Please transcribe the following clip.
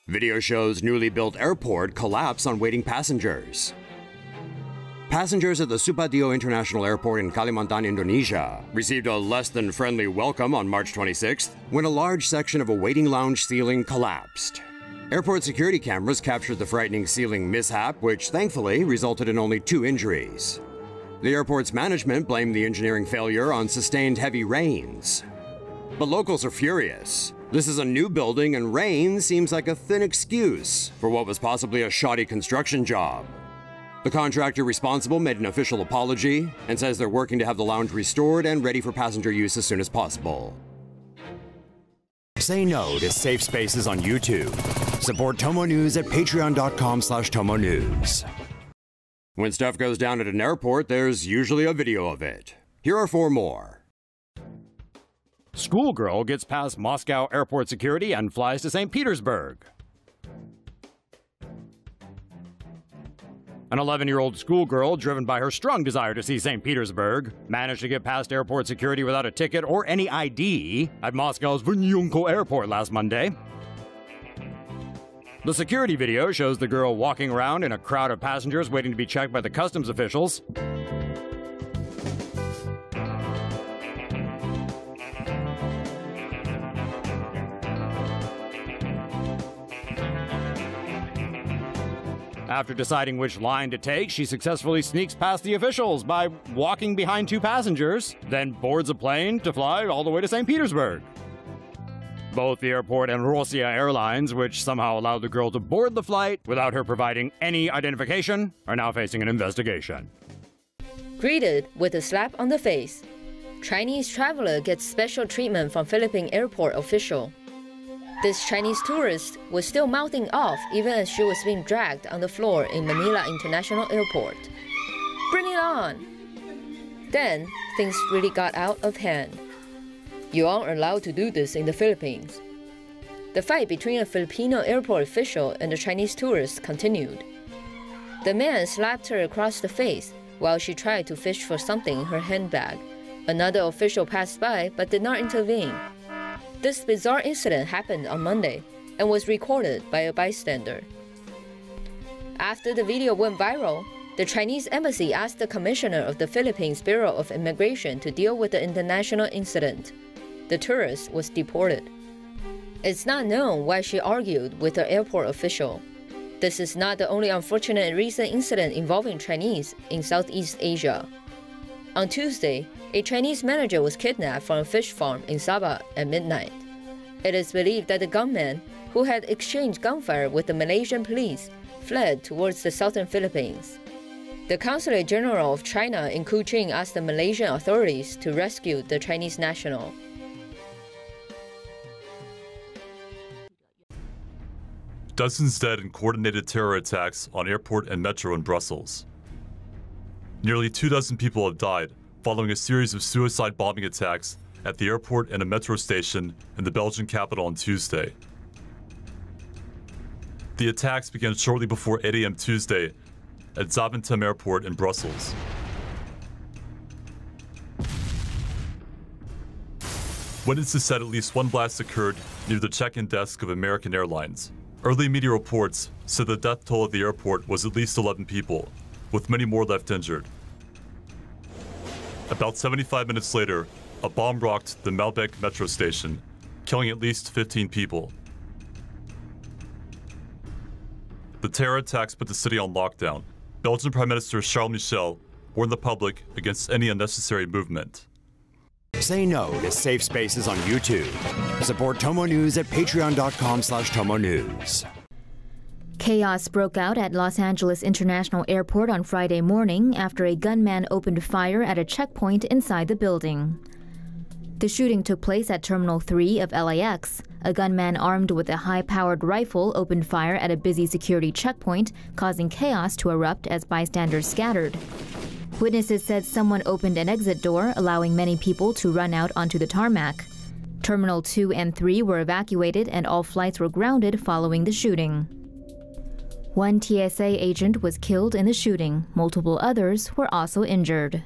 Video shows newly built airport collapse on waiting passengers. Passengers at the Supadio International Airport in Kalimantan, Indonesia, received a less-than-friendly welcome on March 26th when a large section of a waiting lounge ceiling collapsed. Airport security cameras captured the frightening ceiling mishap, which thankfully resulted in only 2 injuries. The airport's management blamed the engineering failure on sustained heavy rains. But locals are furious. This is a new building, and rain seems like a thin excuse for what was possibly a shoddy construction job. The contractor responsible made an official apology and says they're working to have the lounge restored and ready for passenger use as soon as possible. Say no to safe spaces on YouTube. Support TomoNews at patreon.com/TomoNews. When stuff goes down at an airport, there's usually a video of it. Here are 4 more. Schoolgirl gets past Moscow airport security and flies to St. Petersburg. An 11-year-old schoolgirl, driven by her strong desire to see St. Petersburg, managed to get past airport security without a ticket or any ID at Moscow's Vnukovo Airport last Monday. The security video shows the girl walking around in a crowd of passengers waiting to be checked by the customs officials. After deciding which line to take, she successfully sneaks past the officials by walking behind 2 passengers, then boards a plane to fly all the way to St. Petersburg. Both the airport and Russia Airlines, which somehow allowed the girl to board the flight without her providing any identification, are now facing an investigation. Greeted with a slap on the face, Chinese traveler gets special treatment from Philippine airport official. This Chinese tourist was still mouthing off even as she was being dragged on the floor in Manila International Airport. Bring it on! Then, things really got out of hand. You aren't allowed to do this in the Philippines. The fight between a Filipino airport official and the Chinese tourist continued. The man slapped her across the face while she tried to fish for something in her handbag. Another official passed by but did not intervene. This bizarre incident happened on Monday and was recorded by a bystander. After the video went viral, the Chinese embassy asked the commissioner of the Philippines Bureau of Immigration to deal with the international incident. The tourist was deported. It's not known why she argued with the airport official. This is not the only unfortunate recent incident involving Chinese in Southeast Asia. On Tuesday, a Chinese manager was kidnapped from a fish farm in Sabah at midnight. It is believed that the gunman, who had exchanged gunfire with the Malaysian police, fled towards the southern Philippines. The Consulate General of China in Kuching asked the Malaysian authorities to rescue the Chinese national. Dozens dead in coordinated terror attacks on airport and metro in Brussels. Nearly 24 people have died following a series of suicide bombing attacks at the airport and a metro station in the Belgian capital on Tuesday. The attacks began shortly before 8 a.m. Tuesday at Zaventem Airport in Brussels. Witnesses said at least 1 blast occurred near the check-in desk of American Airlines. Early media reports said the death toll at the airport was at least 11 people, with many more left injured. About 75 minutes later, a bomb rocked the Malbec metro station, killing at least 15 people. The terror attacks put the city on lockdown. Belgian Prime Minister Charles Michel warned the public against any unnecessary movement. Say no to safe spaces on YouTube. Support TomoNews at patreon.com/TomoNews. Chaos broke out at Los Angeles International Airport on Friday morning after a gunman opened fire at a checkpoint inside the building. The shooting took place at Terminal 3 of LAX. A gunman armed with a high-powered rifle opened fire at a busy security checkpoint, causing chaos to erupt as bystanders scattered. Witnesses said someone opened an exit door, allowing many people to run out onto the tarmac. Terminal 2 and 3 were evacuated and all flights were grounded following the shooting. One TSA agent was killed in the shooting. Multiple others were also injured.